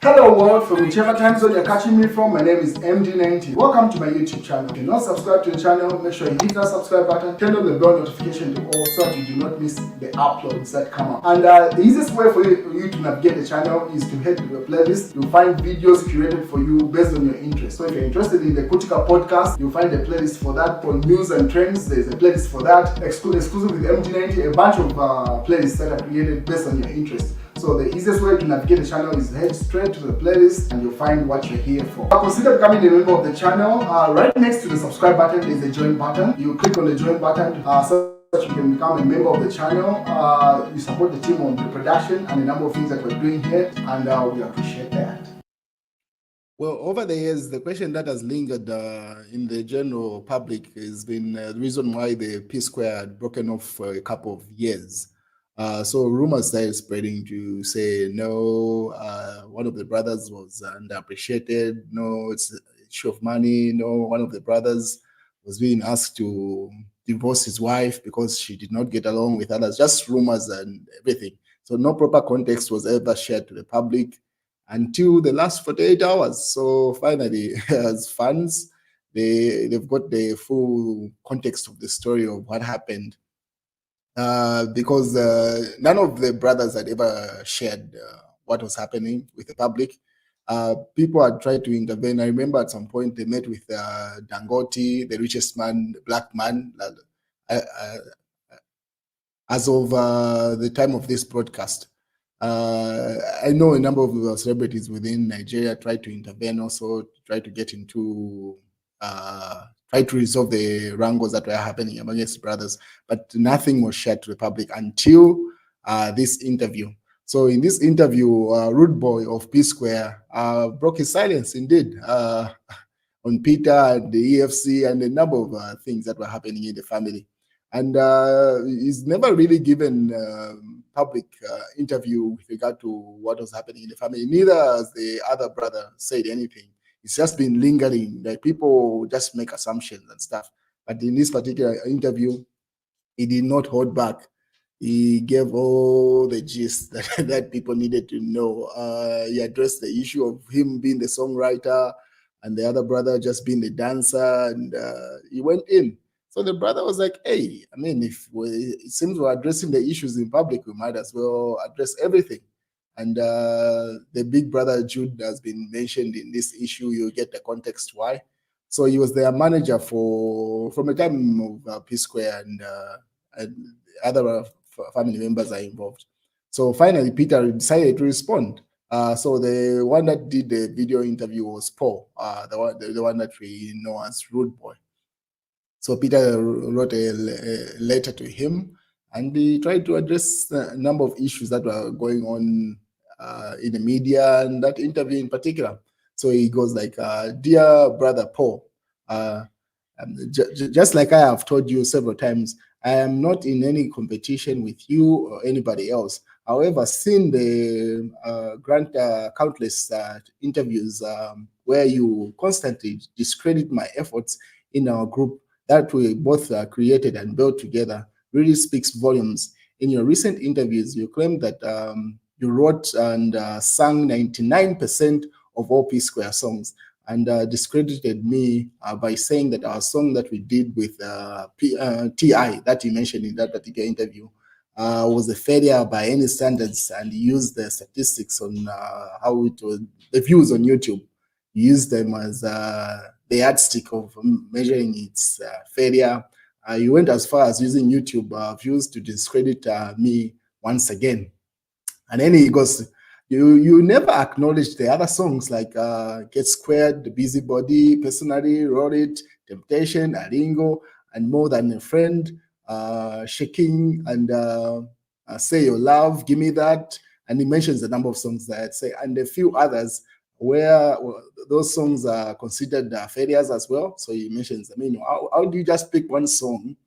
Hello world, from whichever time zone you're catching me from, my name is MG90. Welcome to my YouTube channel. If you're not subscribed to the channel, make sure you hit that subscribe button, turn on the bell notification to all so that you do not miss the uploads that come up. And the easiest way for you to navigate the channel is to head to the playlist. You'll find videos curated for you based on your interest. So if you're interested in the Kutika podcast, you'll find a playlist for that. For news and trends, there's a playlist for that. Exclusive with MG90, a bunch of playlists that are created based on your interest. So the easiest way to navigate the channel is head straight to the playlist and you'll find what you're here for. Consider becoming a member of the channel. Right next to the subscribe button is a join button. You click on the join button so that you can become a member of the channel. You support the team on the production and a number of things that we're doing here, and we appreciate that. Well, over the years, the question that has lingered in the general public has been the reason why the P Square had broken off for a couple of years. So rumors started spreading to say, no, one of the brothers was underappreciated. No, it's an issue of money. No, one of the brothers was being asked to divorce his wife because she did not get along with others. Just rumors and everything. So no proper context was ever shared to the public until the last 48 hours. So finally, as fans, they've got the full context of the story of what happened. Because none of the brothers had ever shared what was happening with the public. People had tried to intervene. I remember at some point they met with Dangote, the richest man, the black man. As of the time of this broadcast, I know a number of celebrities within Nigeria tried to intervene, also try to get into try to resolve the wrangles that were happening amongst brothers, but nothing was shared to the public until this interview. So in this interview, Rude Boy of P Square broke his silence indeed on Peter and the EFC and a number of things that were happening in the family. And he's never really given public interview with regard to what was happening in the family. Neither has the other brother said anything. It's just been lingering. Like people just make assumptions and stuff. But in this particular interview, he did not hold back. He gave all the gist that people needed to know. He addressed the issue of him being the songwriter and the other brother just being the dancer, and he went in. So the brother was like, hey, I mean, it seems we're addressing the issues in public, we might as well address everything. And the big brother Jude has been mentioned in this issue. You get the context why. So he was their manager from the time of P Square, and other family members are involved. So finally, Peter decided to respond. So the one that did the video interview was Paul, the one that we know as Rude Boy. So Peter wrote a letter to him, and he tried to address a number of issues that were going on in the media, and that interview in particular. So he goes like, dear brother Paul, just like I have told you several times, I am not in any competition with you or anybody else. However, seeing the countless interviews where you constantly discredit my efforts in our group that we both created and built together really speaks volumes. In your recent interviews, you claim that you wrote and sang 99% of all P Square songs, and discredited me by saying that our song that we did with T.I. that you mentioned in that particular interview was a failure by any standards, and used the statistics on how it was, the views on YouTube, used them as the yardstick of measuring its failure. You went as far as using YouTube views to discredit me once again. And then he goes, you never acknowledged the other songs like Get Squared, The Busybody, Personally, Wrote It, Temptation, Aringo, and More Than a Friend, Shaking, and Say Your Love, Give Me That. And he mentions a number of songs that say, and a few others where those songs are considered failures as well. So he mentions, I mean, how do you just pick one song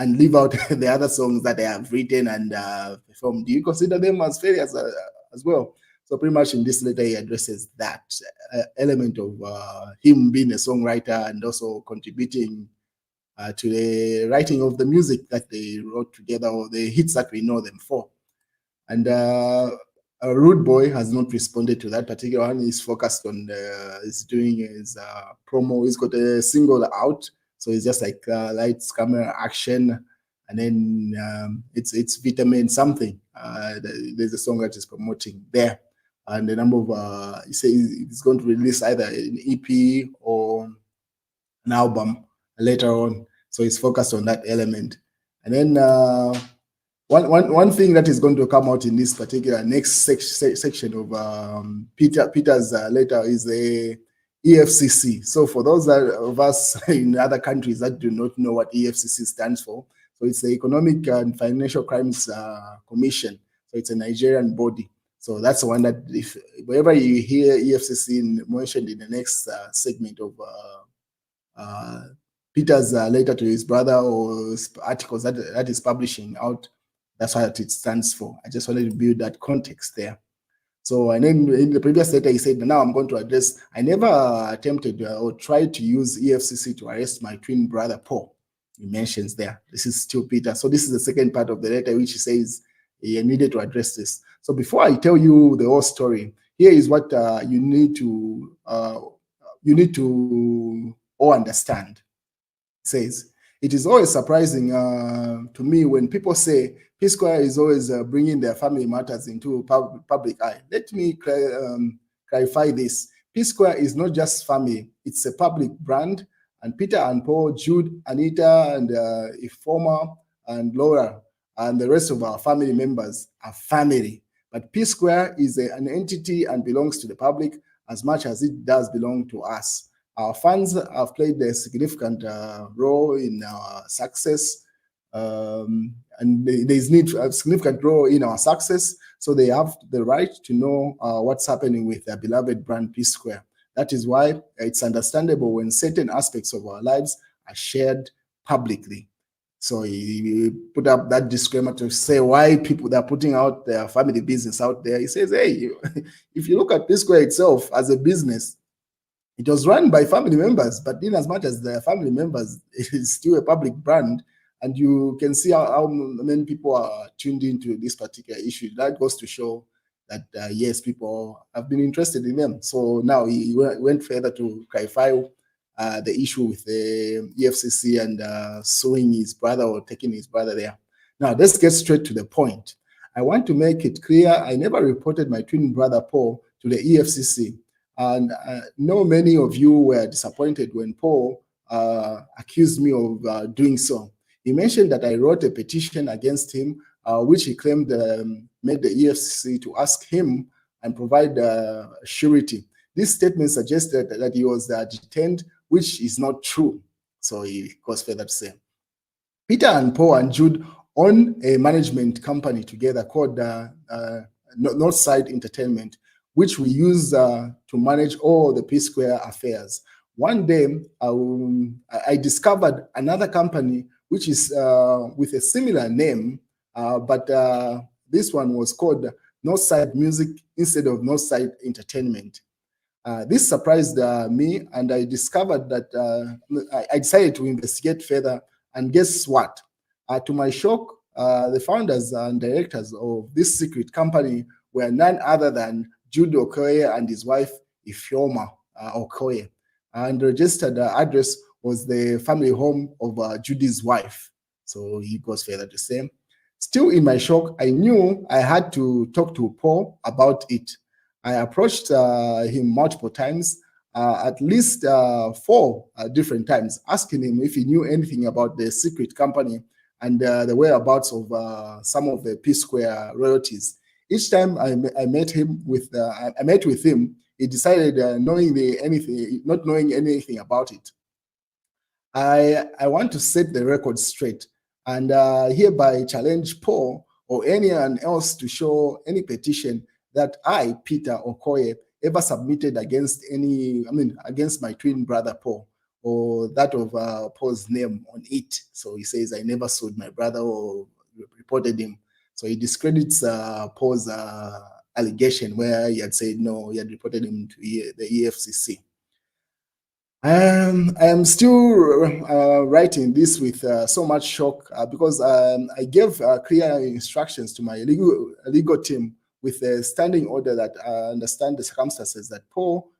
and leave out the other songs that they have written and performed? Do you consider them as failures as well? So pretty much in this letter, he addresses that element of him being a songwriter and also contributing to the writing of the music that they wrote together, or the hits that we know them for. And Rude Boy has not responded to that particular one. He's focused on is doing his promo. He's got a single out, so it's just like lights, camera, action, and then it's vitamin something. There's a song that is promoting there, and the number of he says he's going to release either an EP or an album later on. So he's focused on that element, and then. One thing that is going to come out in this particular next section of Peter's letter is the EFCC. So for those of us in other countries that do not know what EFCC stands for, so it's the Economic and Financial Crimes Commission. So it's a Nigerian body. So that's the one that if wherever you hear EFCC mentioned in the next segment of Peter's letter to his brother or articles that is publishing out, that's what it stands for. I just wanted to build that context there. So, and then in the previous letter, he said, now I'm going to address, I never attempted or tried to use EFCC to arrest my twin brother, Paul. He mentions there. This is still Peter. So this is the second part of the letter, which he says he needed to address this. So before I tell you the whole story, here is what you need to all understand. It says, it is always surprising to me when people say P Square is always bringing their family matters into public eye. Let me clarify this. P Square is not just family, it's a public brand. And Peter and Paul, Jude, Anita, and Ifoma, and Laura, and the rest of our family members are family. But P Square is an entity and belongs to the public as much as it does belong to us. Our fans have played a significant role in our success, and there's need for a significant role in our success, so they have the right to know what's happening with their beloved brand P Square. That is why it's understandable when certain aspects of our lives are shared publicly. So he put up that disclaimer to say why people that are putting out their family business out there. He says, hey, if you look at P Square itself as a business, it was run by family members, but in as much as the family members, it is still a public brand, and you can see how many people are tuned into this particular issue. That goes to show that, yes, people have been interested in them. So now he went further to clarify the issue with the EFCC and suing his brother or taking his brother there. Now, let's get straight to the point. I want to make it clear I never reported my twin brother Paul to the EFCC. And I know many of you were disappointed when Paul accused me of doing so. He mentioned that I wrote a petition against him, which he claimed made the EFCC to ask him and provide surety. This statement suggested that he was detained, which is not true. So he goes further to say, Peter and Paul and Jude own a management company together called Northside Entertainment, which we use to manage all the P Square affairs. One day, I discovered another company which is with a similar name, but this one was called Northside Music instead of Northside Entertainment. This surprised me, and I discovered that I decided to investigate further, and guess what? To my shock, the founders and directors of this secret company were none other than Jude Okoye and his wife, Ifeoma Okoye. And the registered address was the family home of Judy's wife. So he goes further to say, still in my shock, I knew I had to talk to Paul about it. I approached him multiple times, at least 4 different times, asking him if he knew anything about the secret company and the whereabouts of some of the P Square royalties. Each time I met with him, he decided not knowing anything about it. I want to set the record straight and hereby challenge Paul or anyone else to show any petition that I, Peter Okoye, ever submitted against my twin brother Paul, or that of Paul's name on it. So he says, I never sued my brother or reported him. So he discredits Paul's allegation where he had said no, he had reported him to the EFCC. I am still writing this with so much shock because I gave clear instructions to my legal team with a standing order that understand the circumstances that Paul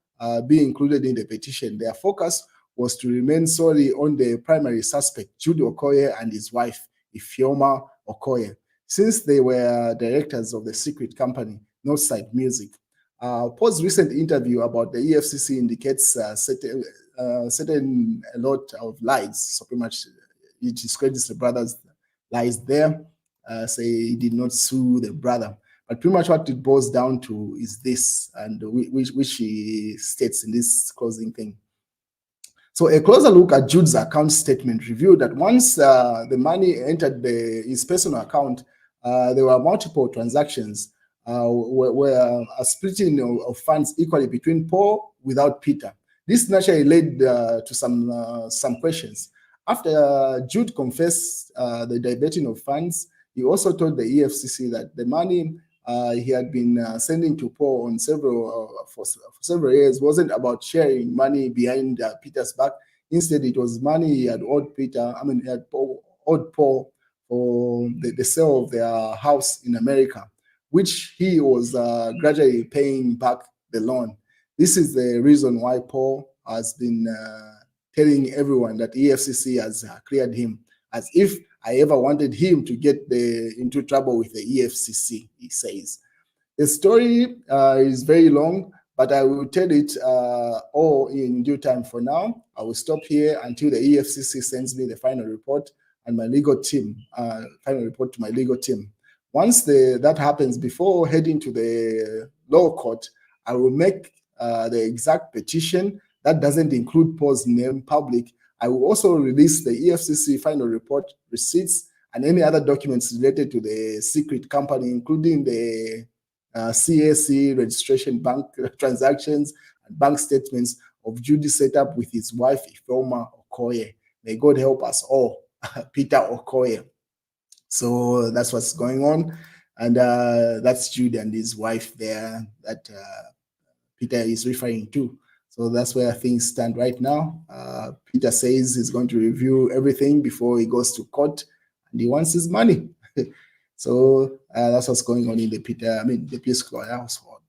be included in the petition. Their focus was to remain solely on the primary suspect, Jude Okoye, and his wife, Ifeoma Okoye, since they were directors of the secret company, Northside Music. Paul's recent interview about the EFCC indicates certain a lot of lies. So pretty much it discredits the brother's lies there, say he did not sue the brother. But pretty much what it boils down to is this, and which he states in this closing thing. So a closer look at Jude's account statement revealed that once the money entered his personal account, there were multiple transactions where a splitting of funds equally between Paul without Peter. This naturally led to some questions. After Jude confessed the diverting of funds, he also told the EFCC that the money he had been sending to Paul on for several years wasn't about sharing money behind Peter's back. Instead, it was money he had owed Peter. He had owed Paul for the sale of their house in America, which he was gradually paying back the loan. This is the reason why Paul has been telling everyone that EFCC has cleared him, as if I ever wanted him to get into trouble with the EFCC, he says. The story is very long, but I will tell it all in due time. For now, I will stop here until the EFCC sends me the final report and my legal team, final report to my legal team. Once that happens, before heading to the law court, I will make the exact petition that doesn't include Paul's name public. I will also release the EFCC final report, receipts, and any other documents related to the secret company, including the CAC registration, bank transactions, and bank statements of Judy's setup with his wife, Ifeoma Okoye. May God help us all, Peter Okoye. So that's what's going on. And that's Jude and his wife there that Peter is referring to. So that's where things stand right now. Peter says he's going to review everything before he goes to court, and he wants his money. So that's what's going on in the Peace Claw household.